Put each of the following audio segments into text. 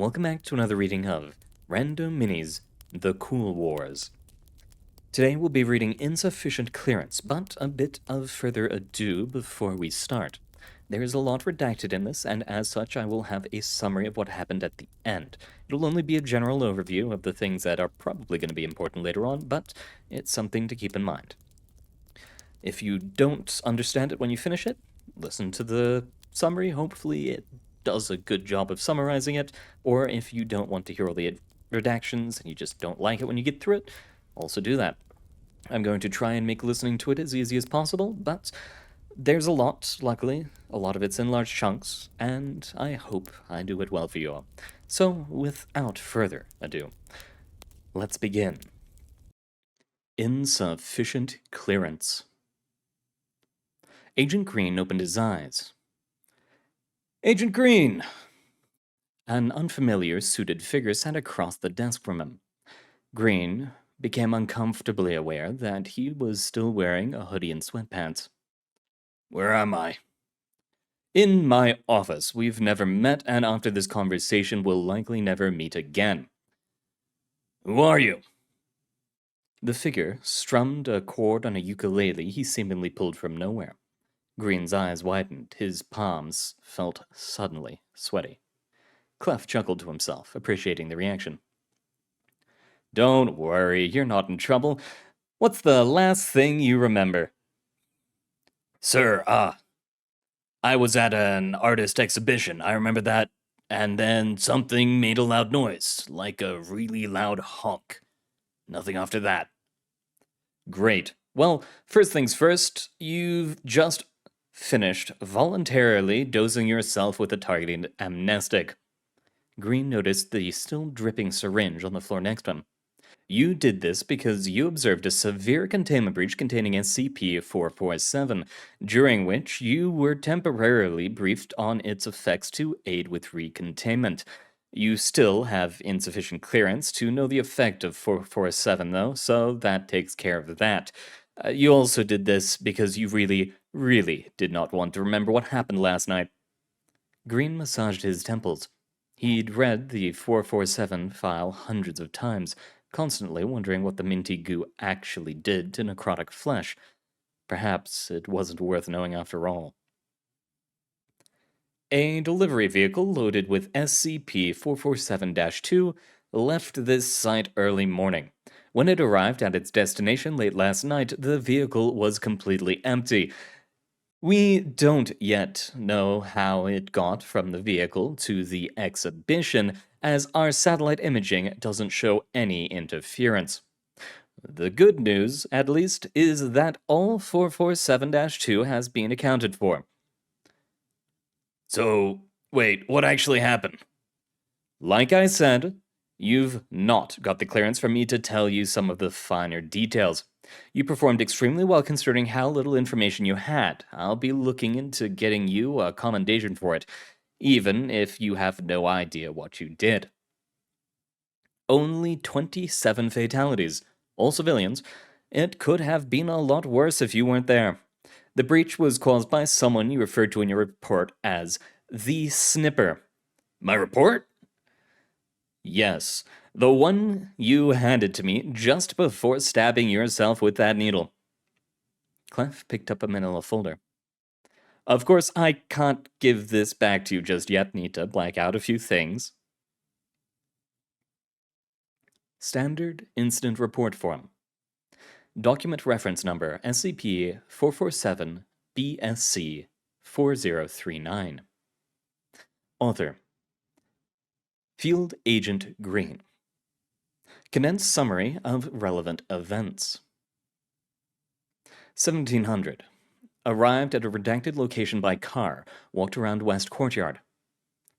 welcome back to another reading of Randomini's The Cool Wars. Today we'll be reading Insufficient Clearance, but a bit of further ado before we start. There is a lot redacted in this, and as such I will have a summary of what happened at the end. It'll only be a general overview of the things that are probably going to be important later on, but it's something to keep in mind. If you don't understand it when you finish it, listen to the summary. Hopefully it does a good job of summarizing it, or if you don't want to hear all the redactions and you just don't like it when you get through it, also do that. I'm going to try and make listening to it as easy as possible, but there's a lot, luckily. A lot of it's in large chunks, and I hope I do it well for you all. So, without further ado, let's begin. Insufficient Clearance. Agent Green opened his eyes. Agent Green! An unfamiliar suited figure sat across the desk from him. Green became uncomfortably aware that he was still wearing a hoodie and sweatpants. Where am I? In my office. We've never met, and after this conversation, we'll likely never meet again. Who are you? The figure strummed a chord on a ukulele he seemingly pulled from nowhere. Green's eyes widened. His palms felt suddenly sweaty. Clef chuckled to himself, appreciating the reaction. Don't worry, you're not in trouble. What's the last thing you remember? Sir, I was at an artist exhibition, I remember that, and then something made a loud noise, like a really loud honk. Nothing after that. Great. Well, first things first, you've just finished voluntarily dosing yourself with a targeting amnestic. Green noticed the still dripping syringe on the floor next to him. You did this because you observed a severe containment breach containing SCP-447, during which you were temporarily briefed on its effects to aid with recontainment. You still have insufficient clearance to know the effect of 447, though, so that takes care of that. You also did this because you really did not want to remember what happened last night. Green massaged his temples. He'd read the 447 file hundreds of times, constantly wondering what the minty goo actually did to necrotic flesh. Perhaps it wasn't worth knowing after all. A delivery vehicle loaded with SCP-447-2 left this site early morning. When it arrived at its destination late last night, the vehicle was completely empty. We don't yet know how it got from the vehicle to the exhibition, as our satellite imaging doesn't show any interference. The good news, at least, is that all 447-2 has been accounted for. So, wait, what actually happened? Like I said, you've not got the clearance for me to tell you some of the finer details. You performed extremely well considering how little information you had. I'll be looking into getting you a commendation for it, even if you have no idea what you did. Only 27 fatalities, all civilians. It could have been a lot worse if you weren't there. The breach was caused by someone you referred to in your report as the Snipper. My report? Yes, the one you handed to me just before stabbing yourself with that needle. Clef picked up a manila folder. Of course, I can't give this back to you just yet. Need to black out a few things. Standard Incident Report Form. Document Reference Number SCP-447-BSC-4039. Author Field Agent Green. Condensed summary of relevant events. 1700. Arrived at a redacted location by car. Walked around West Courtyard.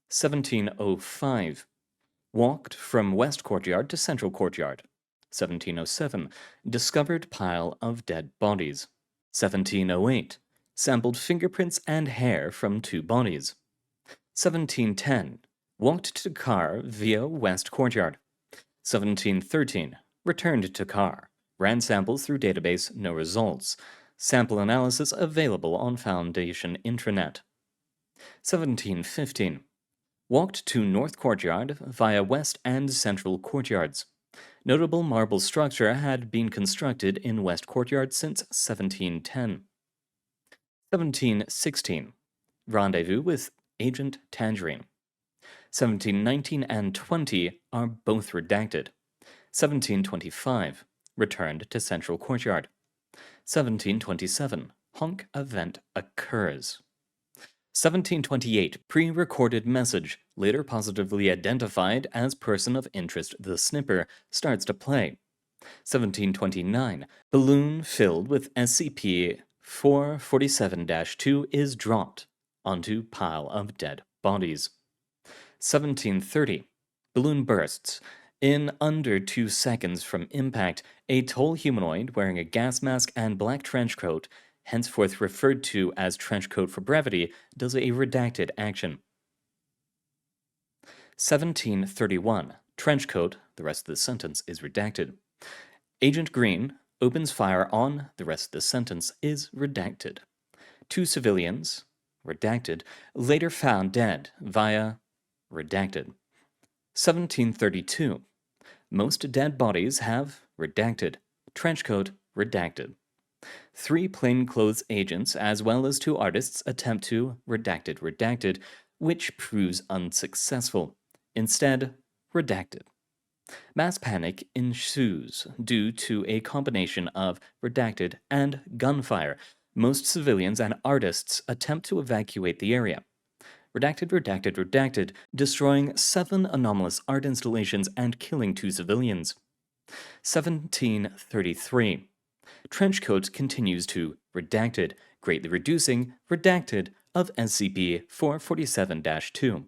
1705. Walked from West Courtyard to Central Courtyard. 1707. Discovered pile of dead bodies. 1708. Sampled fingerprints and hair from 2 bodies. 1710. Walked to car via West Courtyard. 1713. Returned to car. Ran samples through database, no results. Sample analysis available on Foundation intranet. 1715. Walked to North Courtyard via West and Central Courtyards. Notable marble structure had been constructed in West Courtyard since 1710. 1716. Rendezvous with Agent Tangerine. 1719 and 20 are both redacted. 1725. Returned to Central Courtyard. 1727. Honk event occurs. 1728. Pre-recorded message, later positively identified as person of interest the snipper, starts to play. 1729. Balloon filled with SCP-447-2 is dropped onto pile of dead bodies. 1730. Balloon bursts. In under 2 seconds from impact, a tall humanoid wearing a gas mask and black trench coat, henceforth referred to as trench coat for brevity, does a redacted action. 1731. Trench coat, the rest of the sentence is redacted. Agent Green opens fire on, the rest of the sentence is redacted. 2 civilians, redacted, later found dead via redacted. 1732. Most dead bodies have redacted. Trenchcoat redacted. 3 plainclothes agents as well as 2 artists attempt to redacted, which proves unsuccessful. Instead, redacted. Mass panic ensues due to a combination of redacted and gunfire. Most civilians and artists attempt to evacuate the area. Redacted, destroying 7 anomalous art installations and killing 2 civilians. 1733. Trenchcoat continues to redacted, greatly reducing redacted of SCP-447-2.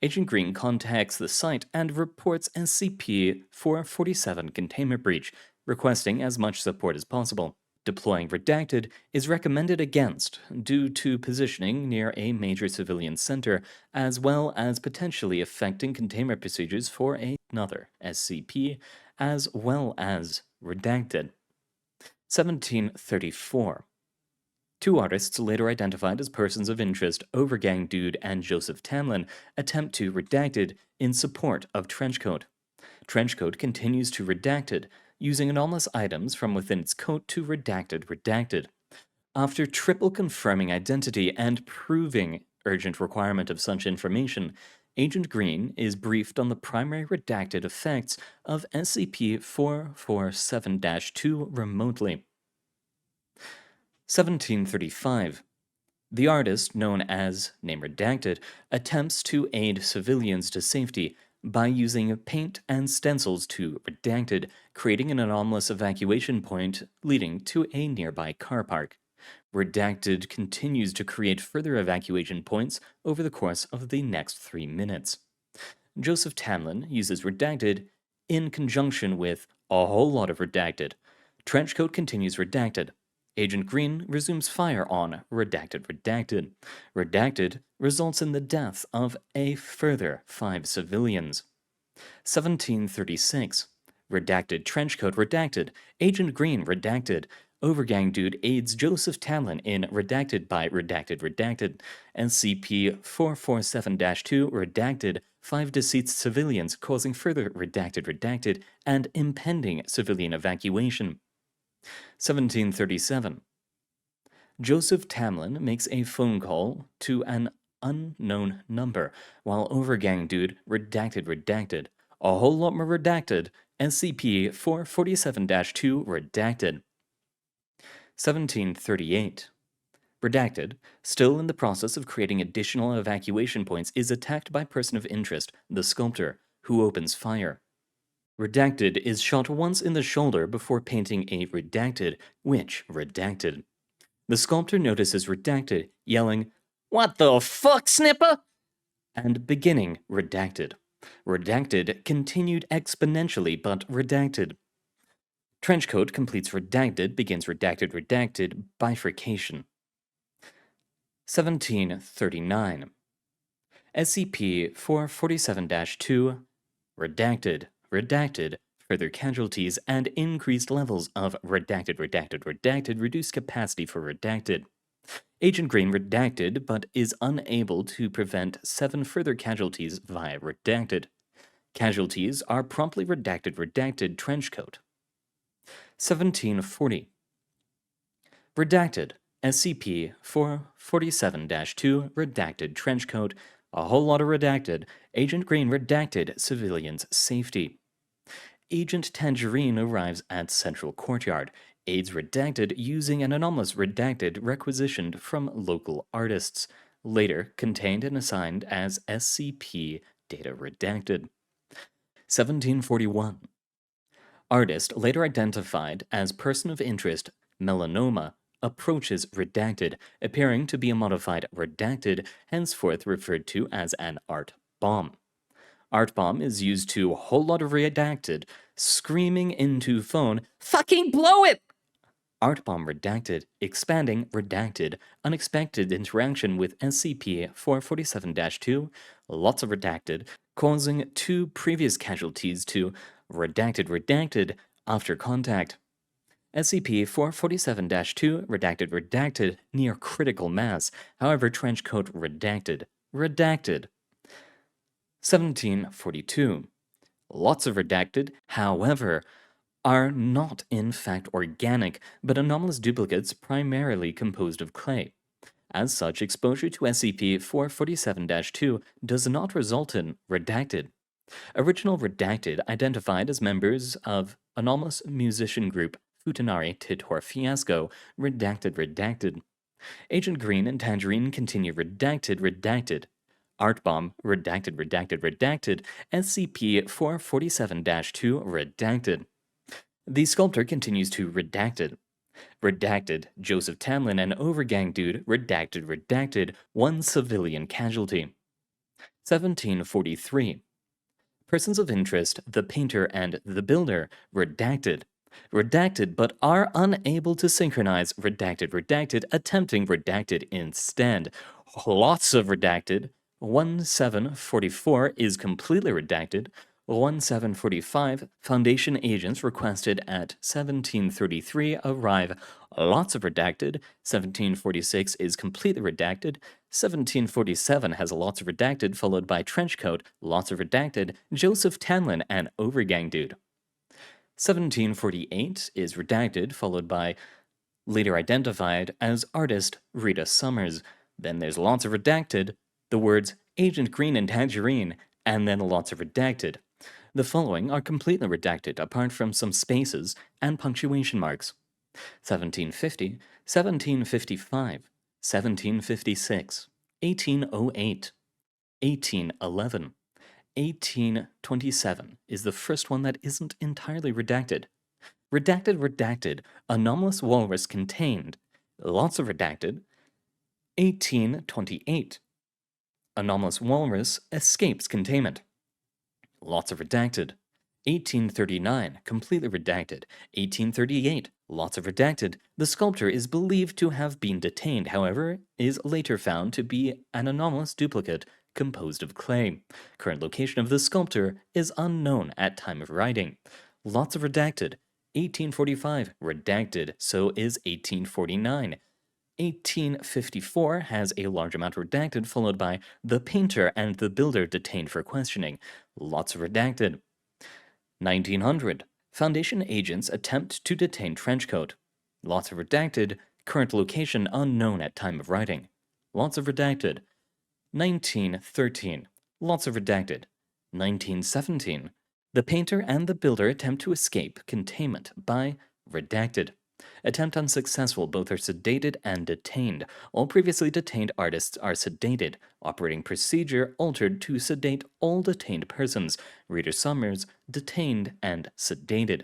Agent Green contacts the site and reports SCP-447 containment breach, requesting as much support as possible. Deploying redacted is recommended against due to positioning near a major civilian center, as well as potentially affecting containment procedures for another SCP, as well as redacted. 1734. 2 artists later identified as persons of interest, Overgang Dude and Joseph Tamlin, attempt to redacted in support of Trenchcoat. Trenchcoat continues to redacted, using anomalous items from within its coat to redacted. After triple confirming identity and proving urgent requirement of such information, Agent Green is briefed on the primary redacted effects of SCP-447-2 remotely. 1735. The artist, known as Name Redacted, attempts to aid civilians to safety by using paint and stencils to redacted, creating an anomalous evacuation point leading to a nearby car park. Redacted continues to create further evacuation points over the course of the next 3 minutes. Joseph Tamlin uses redacted in conjunction with a whole lot of redacted. Trenchcoat continues redacted. Agent Green resumes fire on redacted. Redacted results in the death of a further 5 civilians. 1736. Redacted Trenchcoat redacted. Agent Green redacted. Overgang Dude aids Joseph Tamlin in redacted by redacted. SCP-447-2 redacted. 5 deceased civilians causing further redacted and impending civilian evacuation. 1737. Joseph Tamlin makes a phone call to an unknown number, while Overgang Dude redacted. A whole lot more redacted. SCP-447-2 redacted. 1738. Redacted, still in the process of creating additional evacuation points, is attacked by person of interest, the sculptor, who opens fire. Redacted is shot once in the shoulder before painting a redacted, which redacted. The sculptor notices redacted, yelling, "What the fuck, Snipper?" and beginning redacted. Redacted continued exponentially, but redacted. Trenchcoat completes redacted, begins redacted, bifurcation. 1739. SCP-447-2 redacted, further casualties and increased levels of redacted, reduced capacity for redacted. Agent Green redacted, but is unable to prevent 7 further casualties via redacted. Casualties are promptly redacted trenchcoat. 1740. Redacted. SCP 447-2 redacted trenchcoat. A whole lot of redacted. Agent Green redacted civilians' safety. Agent Tangerine arrives at Central Courtyard. Aids redacted using an anomalous redacted requisitioned from local artists, later contained and assigned as SCP Data Redacted. 1741. Artist, later identified as person of interest, melanoma, approaches redacted, appearing to be a modified redacted, henceforth referred to as an art bomb. Art bomb is used to whole lot of redacted, screaming into phone, "Fucking blow it!" Art bomb redacted, expanding redacted, unexpected interaction with SCP 447-2, lots of redacted, causing 2 previous casualties to redacted after contact. SCP 447-2 redacted near critical mass, however trenchcoat redacted. 1742. Lots of redacted, however, are not in fact organic, but anomalous duplicates primarily composed of clay. As such, exposure to SCP 447-2 does not result in redacted. Original redacted identified as members of anomalous musician group Futanari Titor Fiasco, redacted. Agent Green and Tangerine continue redacted. Art bomb, redacted, SCP 447-2 redacted. The sculptor continues to redacted. Joseph Tamlin and Overgang Dude, redacted, 1 civilian casualty. 1743. Persons of interest, the painter and the builder, redacted, but are unable to synchronize redacted, attempting redacted instead. Lots of redacted. 1744 is completely redacted. 1745, Foundation agents requested at 1733 arrive. Lots of redacted. 1746 is completely redacted. 1747 has lots of redacted, followed by Trenchcoat, lots of redacted, Joseph Tanlin, and Overgang Dude. 1748 is redacted, followed by later identified as artist Rita Summers. Then there's lots of redacted, the words Agent Green and Tangerine, and then lots of redacted. The following are completely redacted apart from some spaces and punctuation marks. 1750, 1755, 1756, 1808, 1811, 1827 is the first one that isn't entirely redacted. Redacted, anomalous walrus contained, lots of redacted. 1828, anomalous walrus escapes containment, lots of redacted. 1839, completely redacted. 1838, lots of redacted. The sculptor is believed to have been detained, however, is later found to be an anomalous duplicate composed of clay. Current location of the sculptor is unknown at time of writing. Lots of redacted. 1845, redacted, so is 1849. 1854 has a large amount redacted, followed by the painter and the builder detained for questioning. Lots of redacted. 1900, Foundation agents attempt to detain Trenchcoat. Lots of redacted, current location unknown at time of writing. Lots of redacted. 1913, lots of redacted. 1917, the painter and the builder attempt to escape containment by redacted. Attempt unsuccessful, both are sedated and detained. All previously detained artists are sedated. Operating procedure altered to sedate all detained persons. Rita Summers, detained and sedated.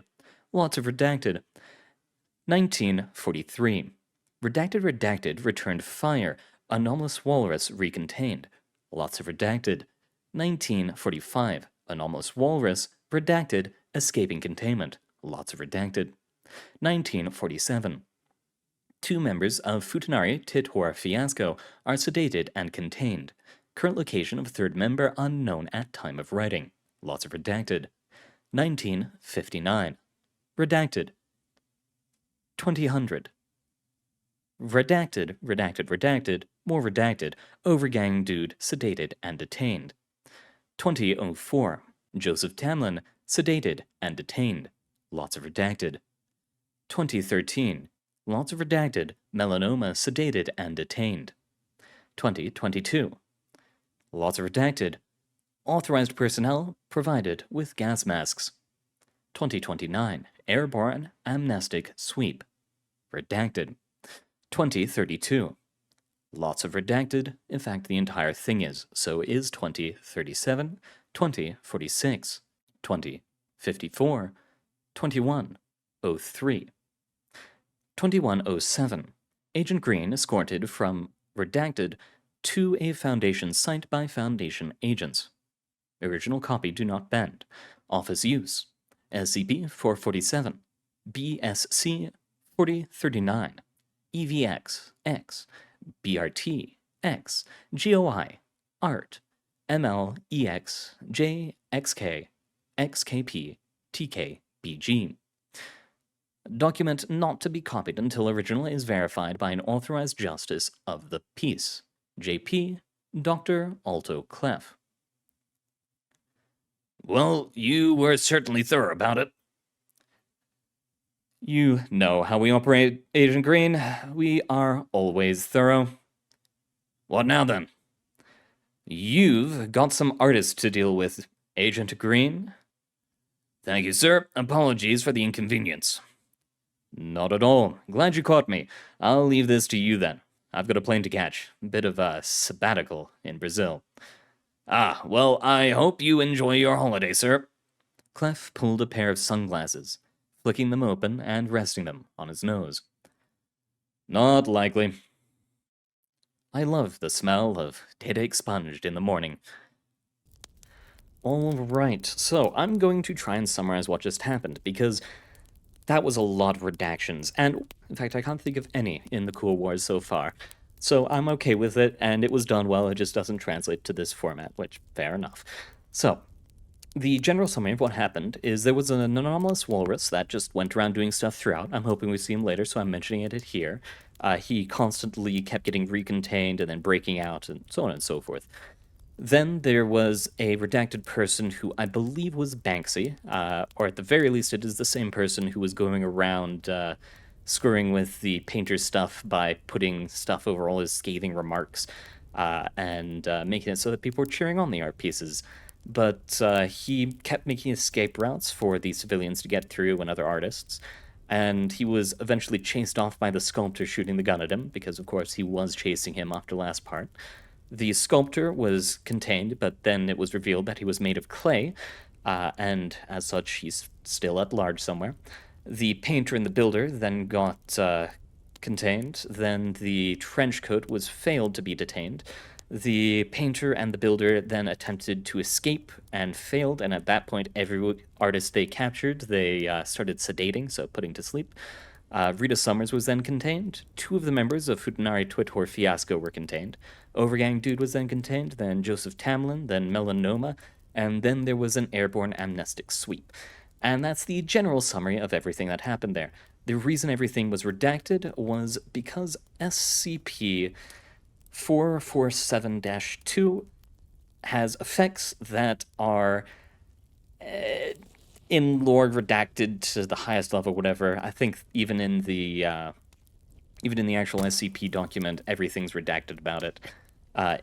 Lots of redacted. 1943. Redacted, returned fire. Anomalous walrus recontained. Lots of redacted. 1945. Anomalous walrus, redacted, escaping containment. Lots of redacted. 1947. 2 members of Futanari Titor Fiasco are sedated and contained. Current location of 3rd member unknown at time of writing. Lots of redacted. 1959. Redacted. 2000. Redacted, redacted, redacted, more redacted, overgang dude, sedated and detained. 2004, Joseph Tamlin, sedated and detained. Lots of redacted. 2013, lots of redacted, melanoma, sedated and detained. 2022, lots of redacted, authorized personnel provided with gas masks. 2029, airborne amnestic sweep. Redacted. 2032, lots of redacted, in fact the entire thing is, so is 2037, 2046, 2054, 2103. 2107, Agent Green escorted from redacted to a Foundation site by Foundation agents. Original copy do not bend. Office use. SCP-447, BSC-4039, EVX, X, BRT, X, GOI, ART, MLEX, JXK, XKP, TKBG. Document not to be copied until original is verified by an authorized justice of the peace. JP, Dr. Alto Clef. Well, you were certainly thorough about it. You know how we operate, Agent Green. We are always thorough. What now, then? You've got some artists to deal with, Agent Green. Thank you, sir. Apologies for the inconvenience. Not at all. Glad you caught me. I'll leave this to you then. I've got a plane to catch. A bit of a sabbatical in Brazil. Ah, well, I hope you enjoy your holiday, sir. Clef pulled a pair of sunglasses, flicking them open and resting them on his nose. Not likely. I love the smell of data expunged in the morning. All right, so I'm going to try and summarize what just happened, because that was a lot of redactions, and in fact, I can't think of any in the Cool Wars so far. So I'm okay with it, and it was done well, it just doesn't translate to this format, which, fair enough. So, the general summary of what happened is there was an anomalous walrus that just went around doing stuff throughout. I'm hoping we see him later, so I'm mentioning it here. He constantly kept getting recontained and then breaking out, and so on and so forth. Then there was a redacted person who I believe was Banksy, or at the very least it is the same person who was going around screwing with the painter's stuff by putting stuff over all his scathing remarks and making it so that people were cheering on the art pieces. But he kept making escape routes for the civilians to get through and other artists, and he was eventually chased off by the sculptor shooting the gun at him, because of course he was chasing him after last part. The sculptor was contained, but then it was revealed that he was made of clay, and as such he's still at large somewhere. The painter and the builder then got contained, then the trench coat was failed to be detained. The painter and the builder then attempted to escape and failed, and at that point, every artist they captured, they started sedating, so putting to sleep. Rita Summers was then contained. 2 of the members of Futanari Twitor Fiasco were contained. Overgang Dude was then contained, then Joseph Tamlin, then Melanoma, and then there was an airborne amnestic sweep. And that's the general summary of everything that happened there. The reason everything was redacted was because SCP 447-2 has effects that are in lore redacted to the highest level, whatever. I think even in the actual SCP document, everything's redacted about it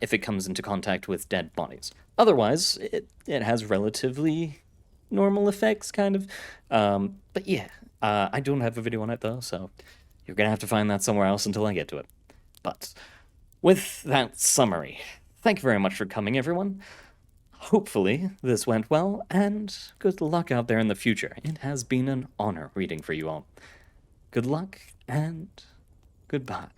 if it comes into contact with dead bodies. Otherwise, it has relatively normal effects, kind of. But yeah, I don't have a video on it, though, so you're going to have to find that somewhere else until I get to it. But with that summary, thank you very much for coming, everyone. Hopefully this went well, and good luck out there in the future. It has been an honor reading for you all. Good luck, and goodbye.